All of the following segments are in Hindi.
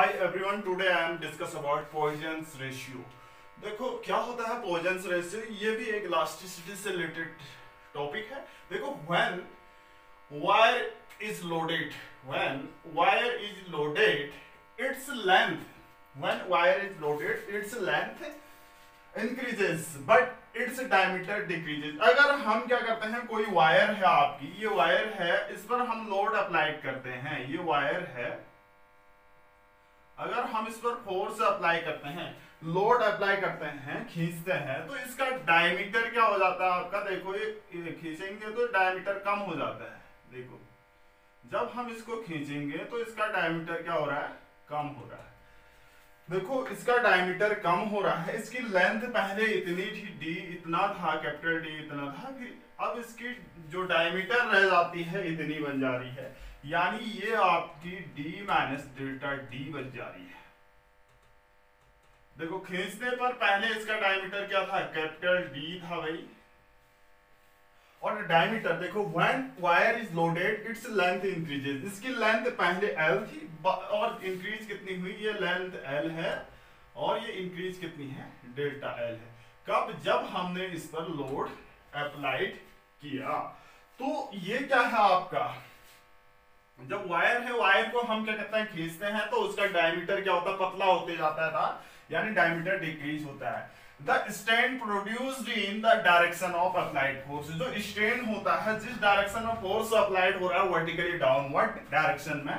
Hi everyone, today I am discuss about Poisson's ratio. देखो क्या होता है पॉइजन्स रेशियो, ये भी एक इलास्टिसिटी से रिलेटेड टॉपिक है। देखो when wire is loaded, when wire is loaded its length, when wire is loaded its length increases but its diameter decreases. अगर हम क्या करते हैं, कोई वायर है आपकी, ये वायर है, इस पर हम लोड अप्लाई करते हैं, ये वायर है, अगर हम इस पर फोर्स अप्लाई करते हैं, लोड अप्लाई करते हैं, खींचते हैं, तो इसका डायमीटर क्या हो जाता है आपका। देखो ये खींचेंगे तो डायमीटर कम हो जाता है। देखो जब हम इसको खींचेंगे तो इसका डायमीटर क्या हो रहा है, कम हो रहा है। देखो इसका डायमीटर कम हो रहा है, इसकी लेंथ पहले इतनी थी, डी इतना था, कैपिटल डी इतना था, कि अब इसकी जो डायमीटर रह जाती है इतनी बन जा रही है, यानी ये आपकी d माइनस डेल्टा डी बन जा रही है। देखो खींचने पर पहले इसका डायमीटर क्या था, कैपिटल डी था भाई, और डायमीटर देखो when wire is loaded its length increases, इसकी लेंथ पहले l थी और इंक्रीज कितनी हुई, ये लेंथ l है और ये इंक्रीज कितनी है, डेल्टा l है। कब, जब हमने इस पर लोड अप्लाइड किया। तो ये क्या है आपका, जब वायर है, वायर को हम क्या कहते हैं, खींचते हैं, तो उसका डायमीटर क्या होता है, पतला होते जाता है था, यानी डायमीटर डिक्रीज होता है। The strain produced in the direction of applied force, जो स्ट्रेन होता है जिस डायरेक्शन में फोर्स अप्लाइड हो रहा है वर्टिकली डाउनवर्ड डायरेक्शन में,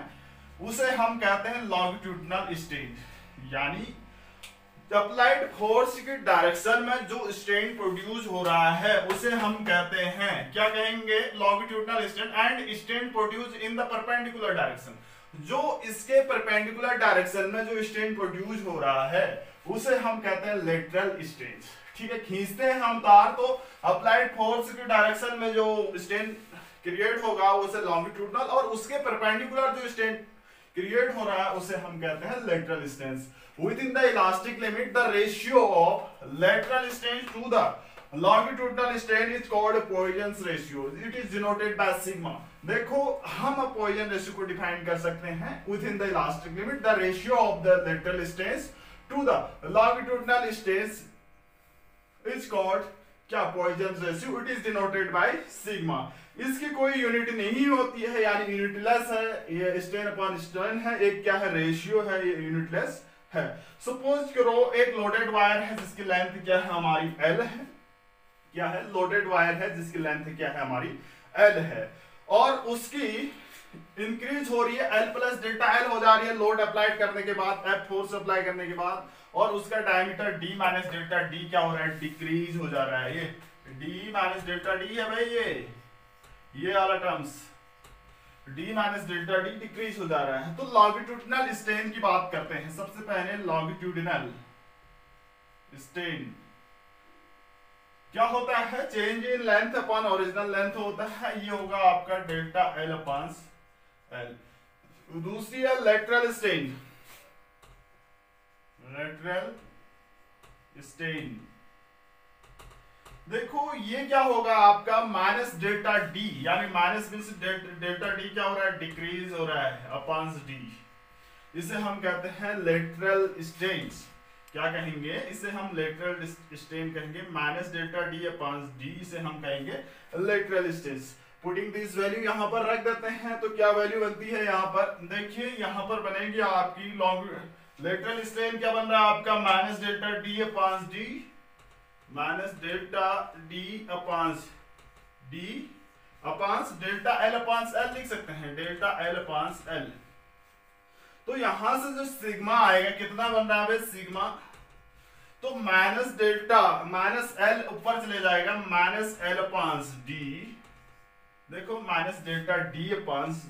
उसे हम कहते हैं लॉन्गिट्यूडिनल स्ट्रेन। यानी अप्लाइड फोर्स की डायरेक्शन में जो स्ट्रेन प्रोड्यूस हो रहा है उसे हम कहते हैं, क्या कहेंगे, longitudinal strain. And strain produce in the perpendicular direction, जो इसके परपेंडिकुलर डायरेक्शन में जो स्ट्रेन प्रोड्यूस हो रहा है उसे हम कहते हैं लेटरल स्ट्रेन। ठीक है, खींचते हैं हम तार, तो अप्लाइड फोर्स की डायरेक्शन में जो स्ट्रेन क्रिएट होगा उसे लॉन्गिट्यूडिनल, और उसके परपेंडिकुलर जो स्ट्रेन क्रिएट हो रहा है उसे हम कहते हैं lateral strain. Within the elastic limit, the ratio of lateral strain to the longitudinal strain is called Poisson's ratio. It is denoted by sigma. देखो हम Poisson ratio को डिफाइन कर सकते हैं, within the elastic limit, the ratio of the lateral strains to the longitudinal strains is called क्या, Poisson's ratio. It is denoted by sigma. इसकी कोई यूनिट नहीं होती है, यानी यूनिटलेस है, ये स्ट्रेन अपॉन स्ट्रेन है, एक क्या है, रेशियो है, ये यूनिटलेस है। सपोज करो एक लोडेड वायर है जिसकी लेंथ क्या है, हमारी L है, क्या है, लोडेड वायर है जिसकी लेंथ क्या है, हमारी L है, और उसकी इंक्रीज हो रही है, L प्लस डेल्टा L हो जा रही है लोड अप्लाइड करने के बाद, F फोर्स अप्लाई करने के बाद, और उसका diameter D minus delta D क्या हो रहा है, डिक्रीज हो जा रहा है। ये D माइनस डेल्टा D है भाई, ये वाला terms d minus delta D decrease हो जा रहा है। तो लॉन्गिट्यूडिनल स्ट्रेन की बात करते हैं। सबसे पहले लॉन्गिट्यूडिनल स्ट्रेन क्या होता है, change in length upon original length होता है, ये होगा आपका डेल्टा एल अपॉन एल। दूसरी है लेटरल स्ट्रेन, लेटरल स्ट्रेन, देखो ये क्या होगा आपका, माइनस डेल्टा डी, यानी माइनस मींस डेल्टा डी क्या हो रहा है, डिक्रीज हो रहा है अपॉन डी, इसे हम कहते हैं लेटरल स्ट्रेन। क्या कहेंगे, इसे हम लेटरल स्ट्रेन कहेंगे, minus delta D upon D, इसे हम कहेंगे lateral strain. Putting this value यहाँ पर रख देते हैं, तो क्या वैल्यू बनती है यहाँ पर, देखिए यहाँ पर बनेगी आपकी लॉन्ग लेटरल स्ट्रेन, क्या बन रहा है आपका, minus delta D upon D, minus delta D अपांस डी अपांस डेल्टा एल अपांस एल लिख सकते हैं, डेल्टा एल अपांस एल। तो यहां से जो सिग्मा आएगा कितना बन रहा है सिग्मा, तो माइनस डेल्टा माइनस एल ऊपर चले जाएगा, माइनस एल अपांस डी, देखो माइनस डेल्टा डी अपांस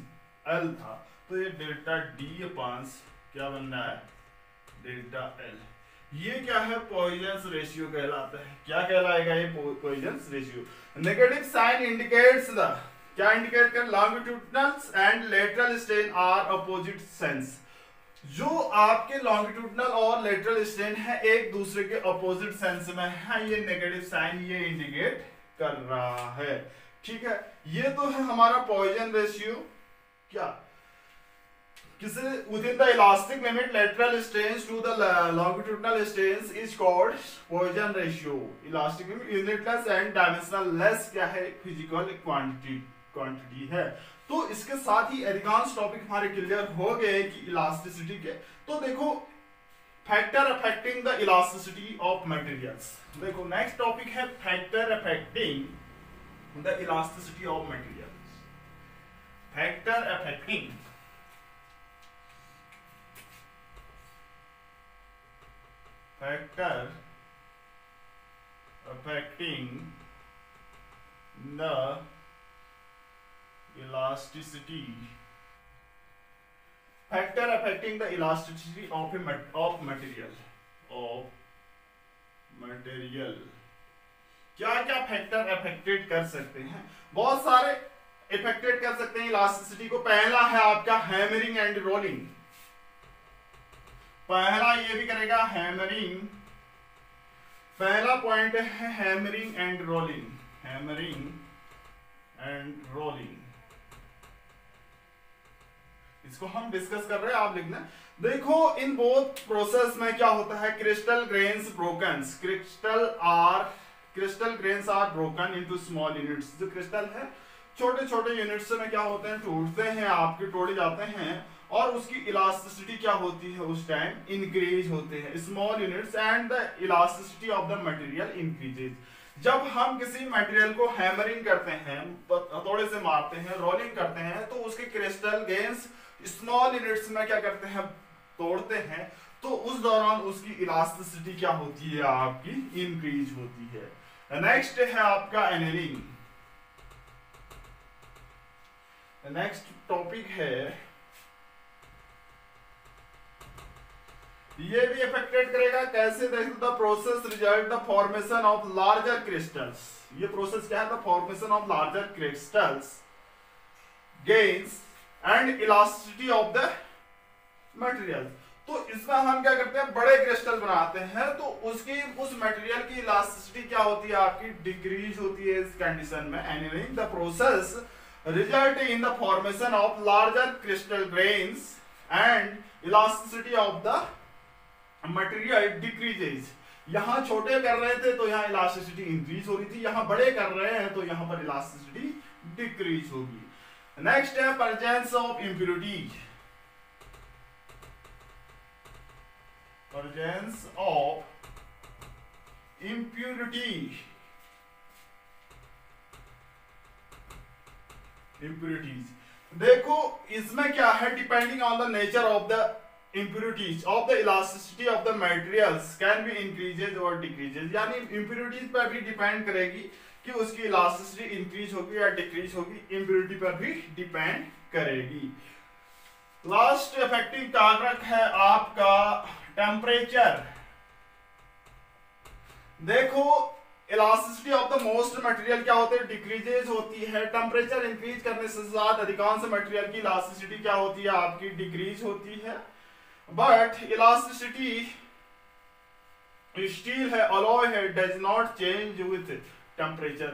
एल था, तो ये डेल्टा डी अपांस क्या बन रहा है, डेल्टा एल। ये क्या है, पॉइजन्स रेशियो कहलाता है। क्या कहलाएगा ये, Poisson's ratio. Negative sign indicates the, क्या इंडिकेट कर, longitudinal and lateral strain are opposite sense, जो आपके लॉन्गिट्यूडिनल और लेटरल स्ट्रेन है एक दूसरे के अपोजिट सेंस में है, ये नेगेटिव साइन ये इंडिकेट कर रहा है। ठीक है, ये तो है हमारा पॉइजन रेशियो। क्या किसी within the elastic limit lateral strains to the longitudinal strains is called Poisson ratio. Elastic limit unitless and dimensionless क्या है, फिजिकल क्वांटिटी है। तो इसके साथ ही अधिकांश टॉपिक हमारे क्लियर हो गए कि इलास्टिसिटी के। तो देखो factor affecting the elasticity of materials. देखो नेक्स्ट टॉपिक है factor affecting the elasticity of materials. Factor affecting factor affecting the elasticity factor affecting the elasticity of material क्या क्या फैक्टर अफेक्टेड कर सकते हैं? बहुत सारे अफेक्टेड कर सकते हैं इलास्टिसिटी को। पहला है आपका हैमरिंग एंड रोलिंग। पहला ये भी करेगा हैमरिंग। पहला पॉइंट है hammering and rolling. Hammering and rolling, इसको हम डिस्कस कर रहे हैं, आप लिखना। देखो इन बोथ प्रोसेस में क्या होता है, crystal grains broken, crystal grains are broken into small units. जो क्रिस्टल है छोटे छोटे यूनिट्स में क्या होते हैं, टूटते हैं, आपके तोड़े जाते हैं, और उसकी इलास्टिसिटी क्या होती है उस टाइम, इंक्रीज होते हैं। Small units and the elasticity of the material increases. जब हम किसी मटेरियल को हैमरिंग करते हैं, हथौड़े से मारते हैं, रोलिंग करते हैं, तो उसके क्रिस्टल ग्रेन्स स्मॉल यूनिट्स में क्या करते हैं, तोड़ते हैं, तो उस दौरान उसकी इलास्टिसिटी क्या होती है, आपकी इंक्रीज होती है। नेक्स्ट है आपका एनलिंग। नेक्स्ट टॉपिक है, ये भी अफेक्टेड करेगा। कैसे, देखो the process result the formation of larger crystals. ये प्रोसेस क्या है, the formation of larger crystals gains and elasticity of the material. तो इसमें हम क्या करते हैं, बड़े क्रिस्टल बनाते हैं, तो उसकी उस मटेरियल की इलास्टिसिटी क्या होती है, आपकी डिक्रीज होती है। इस कंडीशन में annealing the process result in the formation of larger crystal grains and elasticity of the material decreases. यहां छोटे कर रहे थे तो यहां इलास्टिसिटी इंक्रीज हो रही थी, यहां बड़े कर रहे हैं तो यहां पर इलास्टिसिटी डिक्रीज होगी। नेक्स्ट है presence of impurity. Presence of impurities. देखो इसमें क्या है, depending on the nature of the impurities of the elasticity of the materials can be increases or decreases। यानी impurities पर भी डिपेंड करेगी कि उसकी इलास्टिसिटी इंक्रीज होगी या डिक्रीज होगी, impurity पर भी डिपेंड करेगी। लास्ट अफेक्टिंग कारक है आपका टेम्परेचर। देखो elasticity of the most material क्या होते हैं, डिक्रीजेज होती है। टेम्परेचर इंक्रीज करने से साथ अधिकांश मटेरियल की इलास्टिसिटी क्या होती है, आपकी डिक्रीज होती है। बट इलास्टिसिटी स्टील है, अलॉय है, does not change with temperature.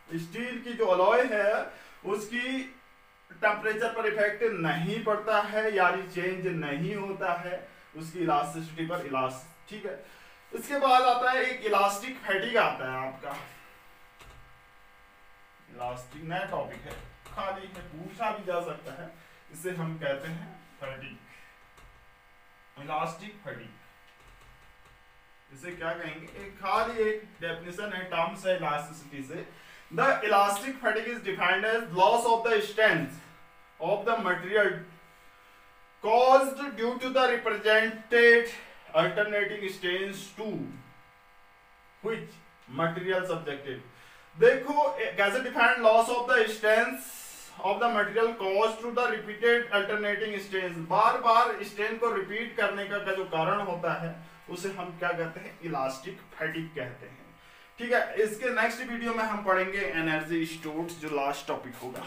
Steel की जो अलॉय है उसकी टेम्परेचर पर इफेक्ट नहीं पड़ता है, यानी चेंज नहीं होता है उसकी इलास्टिसिटी पर। ठीक है। इसके बाद आता है एक इलास्टिक फैटिग आता है आपका। इलास्टिक नया टॉपिक है, खाली है, पूछा भी जा सकता है। इसे हम कहते हैं फैटिग, इलास्टिक फैटिग। इसे क्या कहेंगे, एक खाली एक डेफिनेशन है, टर्म्स है इलास्टिसिटी से। The elastic fatigue is defined as loss of the strength of the material caused due to the represented alternating strains to which material subjected। देखो कैसे defined, loss of the strength of the material caused to the repeated alternating strains। Bar bar strain को रिपीट करने का जो कारण होता है उसे हम क्या कहते हैं, इलास्टिक फैटिग कहते हैं। ठीक है। इसके नेक्स्ट वीडियो में हम पढ़ेंगे एनर्जी स्टोर्स, जो लास्ट टॉपिक होगा।